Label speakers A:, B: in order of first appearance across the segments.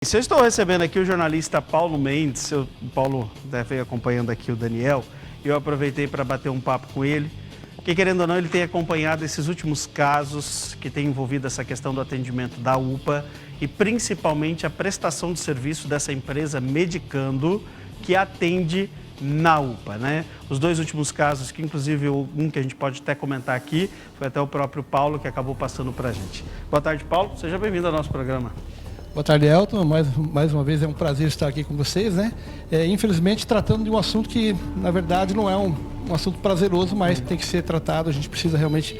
A: Se eu estou recebendo aqui o jornalista Paulo Mendes, o Paulo deve ir acompanhando aqui o Daniel, e eu aproveitei para bater um papo com ele, porque querendo ou não ele tem acompanhado esses últimos casos que tem envolvido essa questão do atendimento da UPA e principalmente a prestação de serviço dessa empresa Medicando que atende na UPA, né? Os dois últimos casos, que inclusive um que a gente pode até comentar aqui, foi até o próprio Paulo que acabou passando para a gente. Boa tarde, Paulo, seja bem-vindo ao nosso programa.
B: Boa tarde, Elton. Mais uma vez é um prazer estar aqui com vocês, né? Infelizmente, tratando de um assunto que, na verdade, não é um assunto prazeroso, mas tem que ser tratado. A gente precisa realmente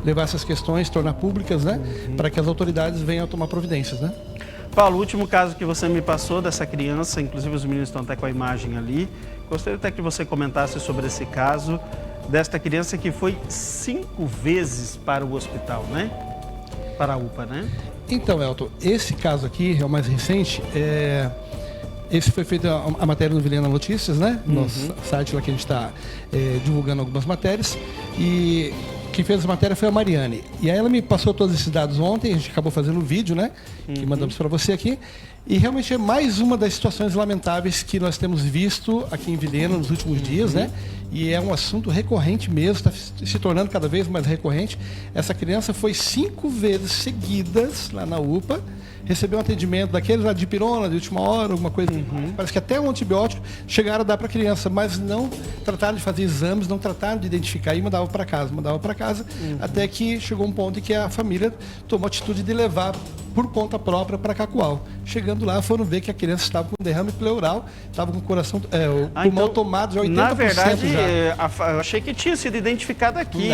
B: levar essas questões, tornar públicas, né? Para que as autoridades venham a tomar providências, né?
A: Paulo, o último caso que você me passou dessa criança, inclusive os meninos estão até com a imagem ali, gostaria até que você comentasse sobre esse caso desta criança que foi 5 vezes para o hospital, né? Para a UPA, né?
B: Então, Elton, esse caso aqui é o mais recente. Esse foi feito a matéria no Vilhena Notícias, né? Nosso site lá que a gente está divulgando algumas matérias. E quem fez a matéria foi a Mariane. E aí ela me passou todos esses dados ontem, a gente acabou fazendo o vídeo, né? Que mandamos para você aqui. E realmente é mais uma das situações lamentáveis que nós temos visto aqui em Vilhena nos últimos dias, né? E é um assunto recorrente mesmo, está se tornando cada vez mais recorrente. Essa criança foi 5 vezes seguidas lá na UPA, recebeu um atendimento daqueles lá de pirona, de última hora, alguma coisa. Parece que até um antibiótico chegaram a dar para a criança, mas não trataram de fazer exames, não trataram de identificar e mandavam para casa, até que chegou um ponto em que a família tomou a atitude de levar por conta própria para Cacoal. Chegando lá, foram ver que a criança estava com derrame pleural, estava com o coração, o pulmão tomado já 80%.
A: Na verdade,
B: já.
A: eu achei que tinha sido identificado aqui.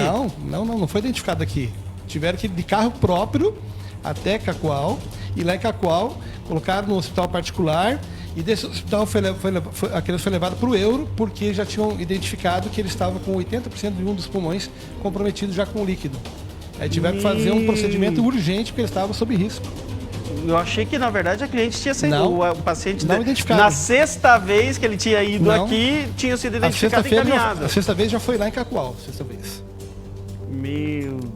B: Não foi identificado aqui. Tiveram que ir de carro próprio até Cacoal, e lá em Cacoal colocaram no hospital particular, e desse hospital a criança foi levada para o Euro, porque já tinham identificado que ele estava com 80% de um dos pulmões comprometido já com líquido. Aí tiveram que fazer um procedimento urgente, porque ele estava sob risco.
A: Eu achei que, na verdade, a cliente tinha sido o paciente
B: não identificado.
A: Na sexta vez que ele tinha ido aqui, tinha sido identificado e encaminhado.
B: A sexta vez já foi lá em Cacoal, sexta vez.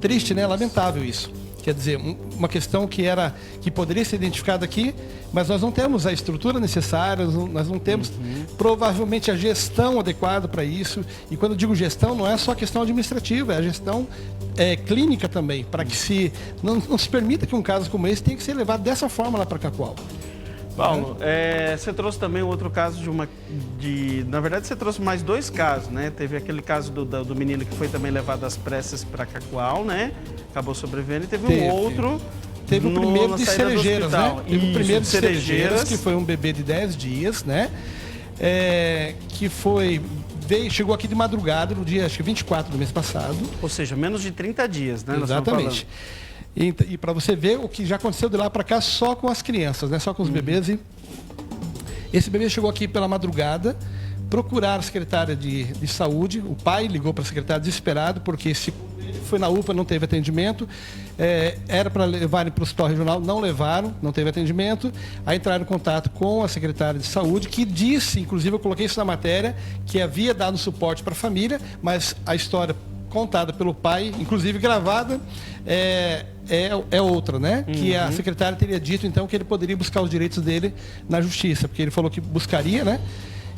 B: Triste, né? Lamentável isso. Quer dizer, uma questão que poderia ser identificada aqui, mas nós não temos a estrutura necessária, nós não temos provavelmente a gestão adequada para isso. E quando eu digo gestão, não é só a questão administrativa, é a gestão clínica também, para que não se permita que um caso como esse tenha que ser levado dessa forma lá para Cacoal.
A: Paulo, você trouxe também outro caso na verdade, você trouxe mais 2 casos, né? Teve aquele caso do menino que foi também levado às pressas para Cacoal, né? Acabou sobrevivendo, e teve um outro.
B: Teve o primeiro de Cerejeiras, né? Teve o primeiro de
A: Cerejeiras,
B: que foi um bebê de 10 dias, né? Chegou aqui de madrugada, no dia, acho que 24 do mês passado.
A: Ou seja, menos de 30 dias, né?
B: Exatamente. E para você ver o que já aconteceu de lá para cá só com as crianças, né? Só com os bebês. E esse bebê chegou aqui pela madrugada, procurar a secretária de saúde. O pai ligou para a secretária desesperado, porque se foi na UPA, não teve atendimento. Era para levarem para o hospital regional, não levaram, não teve atendimento. Aí entraram em contato com a secretária de saúde, que disse, inclusive eu coloquei isso na matéria, que havia dado suporte para a família, mas a história contada pelo pai, inclusive gravada, é outra, né? Que a secretária teria dito, então, que ele poderia buscar os direitos dele na justiça, porque ele falou que buscaria, né?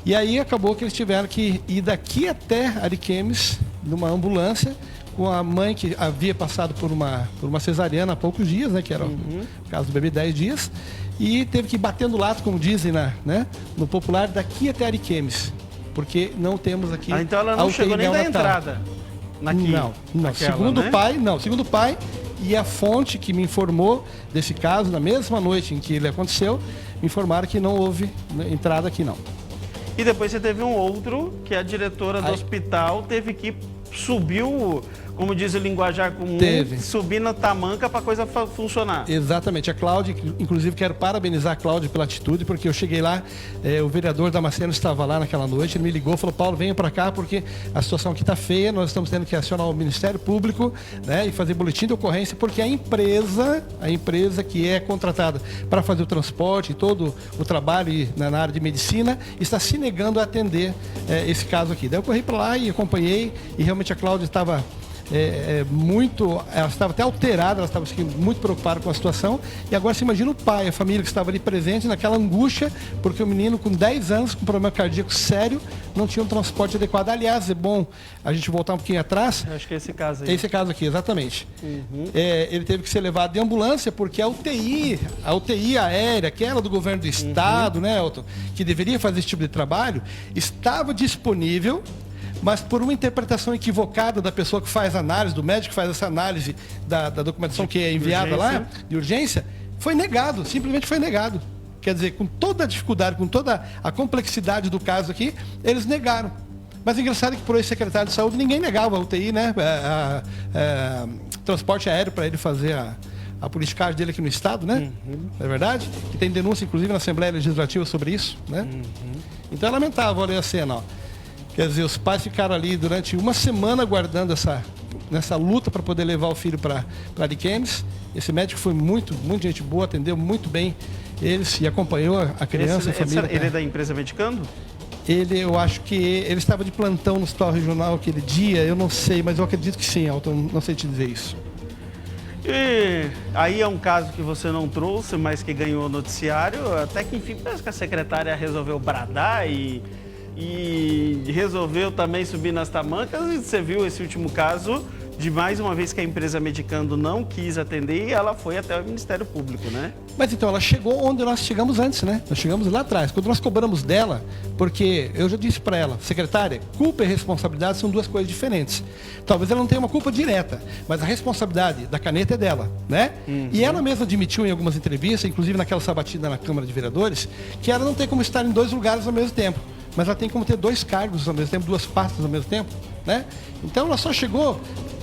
B: E aí acabou que eles tiveram que ir daqui até Ariquemes, numa ambulância, com a mãe que havia passado por uma cesariana há poucos dias, né? Que era o caso do bebê, 10 dias, e teve que ir batendo lato, como dizem no popular, daqui até Ariquemes, porque não temos aqui.
A: Então ela não chegou nem da entrada.
B: Não. Segundo o pai e a fonte que me informou desse caso, na mesma noite em que ele aconteceu, me informaram que não houve entrada aqui, não.
A: E depois você teve um outro, que a diretora do hospital teve que subir como diz o linguajar comum, subir na tamanca para a coisa funcionar. Exatamente.
B: A Cláudia, inclusive quero parabenizar a Cláudia pela atitude, porque eu cheguei lá, o vereador Damasceno estava lá naquela noite, ele me ligou, falou: Paulo, venha para cá porque a situação aqui está feia, nós estamos tendo que acionar o Ministério Público, né, e fazer boletim de ocorrência, porque a empresa que é contratada para fazer o transporte e todo o trabalho na área de medicina, está se negando a atender esse caso aqui. Daí eu corri para lá e acompanhei, e realmente a Cláudia estava ela estava até alterada, ela estava muito preocupada com a situação. E agora você imagina o pai, a família que estava ali presente, naquela angústia, porque o menino com 10 anos, com problema cardíaco sério, não tinha um transporte adequado. Aliás, é bom a gente voltar um pouquinho atrás.
A: Eu acho que é esse caso aí.
B: Esse caso aqui, exatamente. Ele teve que ser levado de ambulância porque a UTI aérea, aquela do governo do estado, né, Elton, que deveria fazer esse tipo de trabalho, estava disponível, mas por uma interpretação equivocada da pessoa que faz a análise, do médico que faz essa análise da documentação que é enviada lá, de urgência, foi negado, simplesmente foi negado. Quer dizer, com toda a dificuldade, com toda a complexidade do caso aqui, eles negaram. Mas o engraçado é que por esse secretário de saúde ninguém negava a UTI, né? Transporte aéreo para ele fazer a politicagem dele aqui no estado, né? Não é verdade? Que tem denúncia, inclusive, na Assembleia Legislativa sobre isso, né? Então é lamentável, olha a cena, ó. Quer dizer, os pais ficaram ali durante uma semana aguardando nessa luta para poder levar o filho para Ariquemes. Esse médico foi muito gente boa, atendeu muito bem eles e acompanhou a criança e a família.
A: Ele é da empresa Medicando?
B: Eu acho que ele estava de plantão no hospital regional aquele dia, eu não sei, mas eu acredito que sim, Elton, não sei te dizer isso.
A: E aí é um caso que você não trouxe, mas que ganhou noticiário, até que enfim, parece que a secretária resolveu bradar e resolveu também subir nas tamancas, e você viu esse último caso de mais uma vez que a empresa Medicando não quis atender e ela foi até o Ministério Público, né?
B: Mas então, ela chegou onde nós chegamos antes, né? Nós chegamos lá atrás, quando nós cobramos dela, porque eu já disse para ela, secretária, culpa e responsabilidade são duas coisas diferentes. Talvez ela não tenha uma culpa direta, mas a responsabilidade da caneta é dela, né? E ela mesma admitiu em algumas entrevistas, inclusive naquela sabatina na Câmara de Vereadores, que ela não tem como estar em 2 lugares ao mesmo tempo, mas ela tem como ter 2 cargos ao mesmo tempo, 2 pastas ao mesmo tempo, né? Então ela só chegou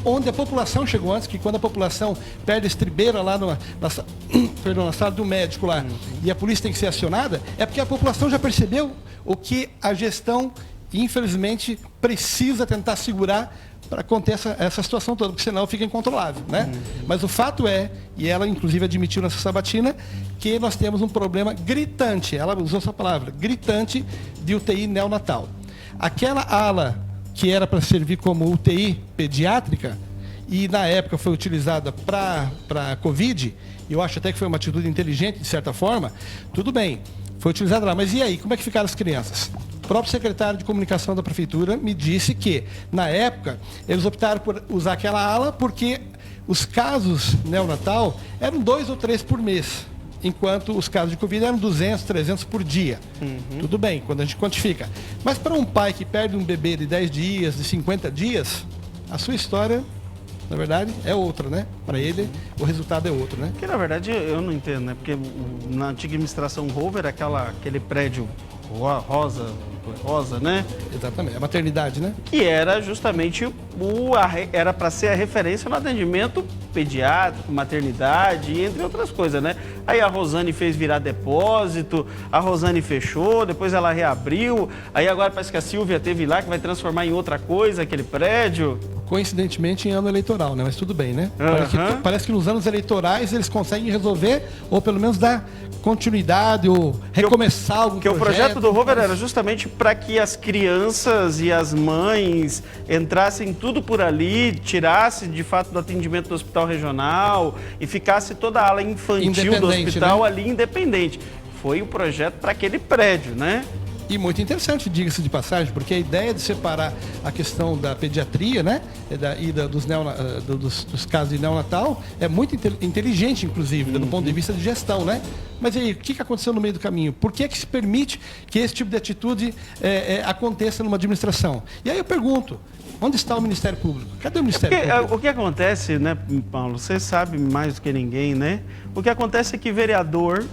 B: onde a população chegou antes, que quando a população perde a estribeira lá na sala do médico lá, e a polícia tem que ser acionada, é porque a população já percebeu o que a gestão, infelizmente, precisa tentar segurar para conter essa situação toda, porque senão fica incontrolável, né? Mas o fato é, e ela inclusive admitiu nessa sabatina, que nós temos um problema gritante, ela usou essa palavra, gritante, de UTI neonatal. Aquela ala que era para servir como UTI pediátrica, e na época foi utilizada para Covid, e eu acho até que foi uma atitude inteligente, de certa forma, tudo bem, foi utilizada lá, mas e aí, como é que ficaram as crianças? O próprio secretário de comunicação da prefeitura me disse que, na época, eles optaram por usar aquela ala porque os casos neonatal eram 2 ou 3 por mês, enquanto os casos de Covid eram 200, 300 por dia. Tudo bem, quando a gente quantifica. Mas para um pai que perde um bebê de 10 dias, de 50 dias, a sua história, na verdade, é outra, né? Para ele, o resultado é outro, né?
A: Que, na verdade, eu não entendo, né? Porque na antiga administração Rover, aquele prédio rosa, né?
B: Exatamente, a maternidade, né?
A: Que era justamente era para ser a referência no atendimento pediátrico, maternidade, entre outras coisas, né? Aí a Rosane fez virar depósito, a Rosane fechou, depois ela reabriu, aí agora parece que a Silvia teve lá, que vai transformar em outra coisa aquele prédio.
B: Coincidentemente em ano eleitoral, né? Mas tudo bem, né? Parece que nos anos eleitorais eles conseguem resolver, ou pelo menos dar continuidade, ou recomeçar algum projeto.
A: Porque o projeto do Rover era justamente para que as crianças e as mães entrassem tudo por ali, tirasse de fato do atendimento do hospital regional e ficasse toda a ala infantil do hospital, né? Ali independente. Foi o projeto para aquele prédio, né?
B: E muito interessante, diga-se de passagem, porque a ideia de separar a questão da pediatria, né, dos casos de neonatal é muito inteligente, inclusive, do ponto de vista de gestão, né? Mas e aí, o que aconteceu no meio do caminho? Por que se permite que esse tipo de atitude aconteça numa administração? E aí eu pergunto, onde está o Ministério Público? Cadê o Ministério Público?
A: O que acontece, né, Paulo, você sabe mais do que ninguém, né? O que acontece é que vereador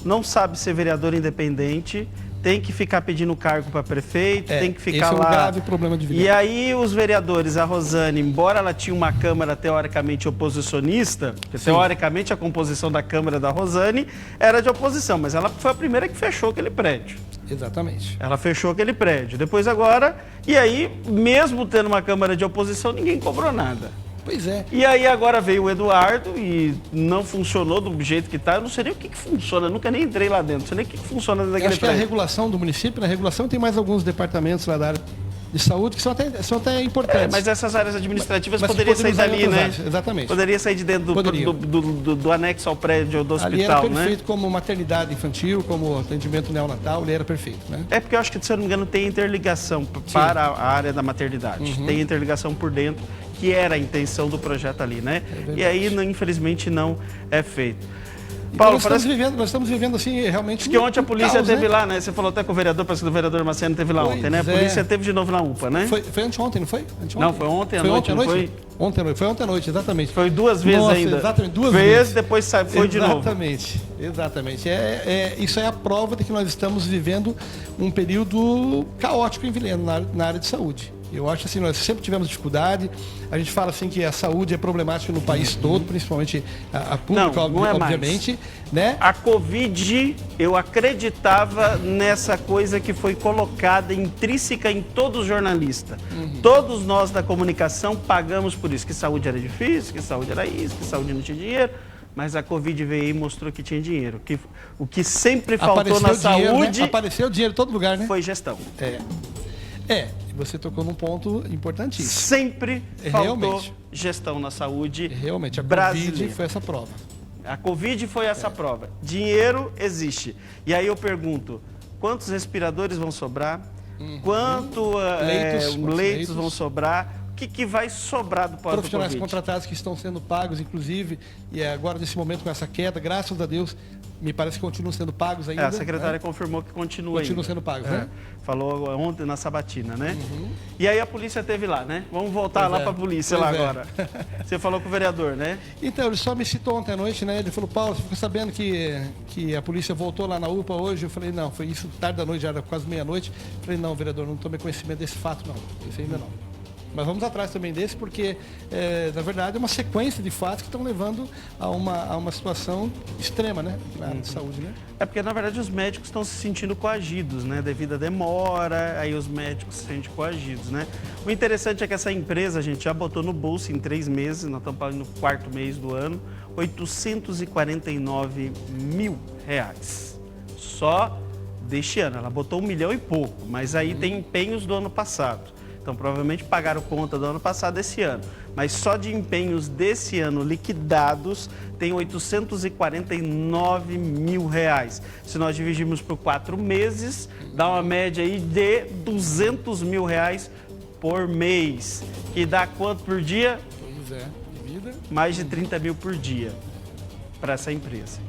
A: não sabe ser vereador independente, tem que ficar pedindo cargo para prefeito, tem que ficar lá.
B: Esse é um grave problema de vida.
A: E aí os vereadores, a Rosane, embora ela tinha uma Câmara teoricamente oposicionista, porque teoricamente a composição da Câmara da Rosane era de oposição, mas ela foi a primeira que fechou aquele prédio.
B: Exatamente.
A: Ela fechou aquele prédio. Depois agora, e aí, mesmo tendo uma Câmara de oposição, ninguém cobrou nada.
B: Pois é.
A: E aí agora veio o Eduardo e não funcionou do jeito que está. Eu não sei nem o que funciona, eu nunca nem entrei lá dentro. Não sei nem o que funciona daquele prédio.
B: Acho que é a regulação do município, na regulação tem mais alguns departamentos lá da área de saúde que são até importantes.
A: Mas essas áreas administrativas
B: Mas
A: poderiam sair
B: usar em
A: dali,
B: outras
A: né?
B: áreas, exatamente.
A: Poderia sair de dentro do anexo ao prédio do
B: Ali era
A: hospital, né?
B: perfeito como maternidade infantil, como atendimento neonatal, ele era perfeito, né?
A: É porque eu acho que, se eu não me engano, tem interligação para a área da maternidade. Tem interligação por dentro, que era a intenção do projeto ali, né? E aí, infelizmente, não é feito. Paulo,
B: nós estamos vivendo assim, realmente.
A: Que ontem a polícia
B: caos,
A: teve
B: né?
A: lá, né? Você falou até com o vereador, parece que o vereador Marciano teve lá ontem, né? A polícia teve de novo na UPA, né?
B: Foi anteontem, não foi?
A: Não, foi ontem à noite, não foi?
B: Foi ontem à noite, exatamente.
A: Foi duas vezes ainda.
B: Exatamente, duas vezes.
A: Depois foi de novo.
B: Exatamente. Isso é a prova de que nós estamos vivendo um período caótico em Vilhena, na área de saúde. Eu acho assim, nós sempre tivemos dificuldade. A gente fala assim que a saúde é problemática no país todo, principalmente a pública, obviamente. Né?
A: A Covid, eu acreditava nessa coisa que foi colocada, intrínseca em todo jornalista. Todos nós da comunicação pagamos por isso, que saúde era difícil, que saúde era isso, que saúde não tinha dinheiro. Mas a Covid veio e mostrou que tinha dinheiro. O que sempre faltou na saúde...
B: Né? Apareceu dinheiro em todo lugar, né?
A: Foi gestão.
B: Você tocou num ponto importantíssimo.
A: Sempre faltou gestão na saúde brasileira.
B: A Covid foi essa prova.
A: A Covid foi essa prova. Dinheiro existe. E aí eu pergunto, quantos respiradores vão sobrar? Quantos leitos vão sobrar? O que vai sobrar do pós-Covid?
B: Profissionais contratados que estão sendo pagos, inclusive, e agora nesse momento com essa queda, graças a Deus, me parece que continuam sendo pagos ainda.
A: A secretária confirmou que continuam
B: sendo pagos, né?
A: Falou ontem na sabatina, né? E aí a polícia teve lá, né? Vamos voltar lá para a polícia agora. Você falou com o vereador, né?
B: Então, ele só me citou ontem à noite, né? Ele falou, Paulo, você ficou sabendo que a polícia voltou lá na UPA hoje? Eu falei, não, foi isso tarde da noite, já era quase meia-noite. Eu falei, não, vereador, não tomei conhecimento desse fato, não. Isso ainda não. Mas vamos atrás também desse, porque, na verdade, é uma sequência de fatos que estão levando a uma situação extrema, né? Na área de saúde, né?
A: É porque, na verdade, os médicos estão se sentindo coagidos, né? Devido à demora, aí os médicos se sentem coagidos, né? O interessante é que essa empresa, a gente já botou no bolso em 3 meses, nós estamos no 4º mês do ano, R$849 mil. Só deste ano. Ela botou 1 milhão e pouco, mas aí tem empenhos do ano passado. Então, provavelmente pagaram conta do ano passado esse ano. Mas só de empenhos desse ano liquidados tem R$849 mil. Se nós dividirmos por 4 meses, dá uma média aí de R$200 mil por mês. Que dá quanto por dia?
B: Pois é, vida.
A: Mais de 30 mil por dia para essa empresa.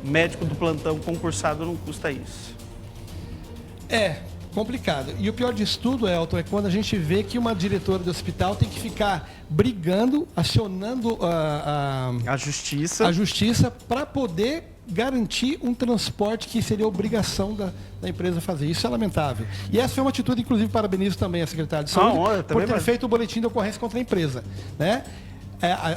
A: Médico do plantão concursado não custa isso.
B: Complicado. E o pior disso tudo, Elton, é quando a gente vê que uma diretora de hospital tem que ficar brigando, acionando
A: a
B: justiça para poder garantir um transporte que seria obrigação da empresa fazer. Isso é lamentável. E essa foi uma atitude, inclusive, parabenizo também a secretária de Saúde por ter feito o boletim de ocorrência contra a empresa, né?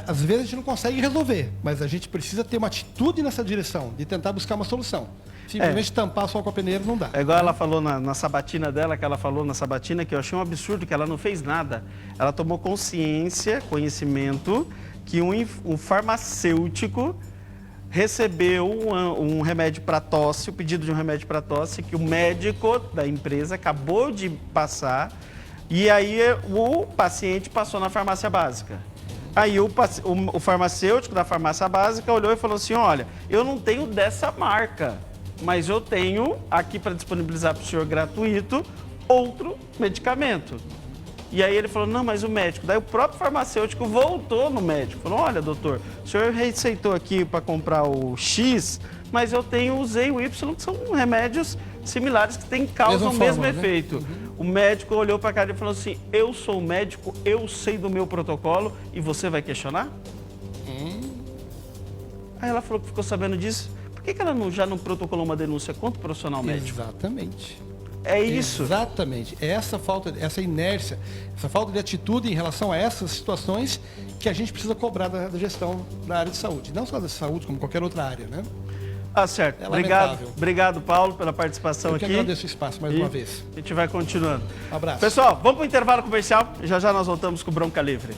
B: Às vezes a gente não consegue resolver, mas a gente precisa ter uma atitude nessa direção, de tentar buscar uma solução. Simplesmente tampar só com a peneira não dá.
A: É igual ela falou na sabatina dela, que ela falou na sabatina, que eu achei um absurdo, que ela não fez nada. Ela tomou conhecimento, que um farmacêutico recebeu um remédio para tosse, o pedido de um remédio para tosse, que o médico da empresa acabou de passar, e aí o paciente passou na farmácia básica. Aí o farmacêutico da farmácia básica olhou e falou assim, olha, eu não tenho dessa marca, mas eu tenho aqui para disponibilizar para o senhor gratuito outro medicamento. E aí ele falou, não, mas o médico. Daí o próprio farmacêutico voltou no médico. Falou, olha, doutor, o senhor receitou aqui para comprar o X, mas eu usei o Y, que são remédios similares que causam o mesmo efeito. O médico olhou para a cara e falou assim, eu sou médico, eu sei do meu protocolo e você vai questionar? Aí ela falou que ficou sabendo disso. Por que ela já não protocolou uma denúncia contra o profissional médico?
B: Exatamente.
A: É isso.
B: Exatamente. Essa inércia, essa falta de atitude em relação a essas situações que a gente precisa cobrar da gestão da área de saúde. Não só da saúde, como qualquer outra área, né?
A: Certo. Obrigado, Paulo, pela participação aqui.
B: Eu que agradeço o espaço mais uma vez.
A: A gente vai continuando.
B: Um abraço.
A: Pessoal, vamos para o intervalo comercial. Já nós voltamos com o Bronca Livre.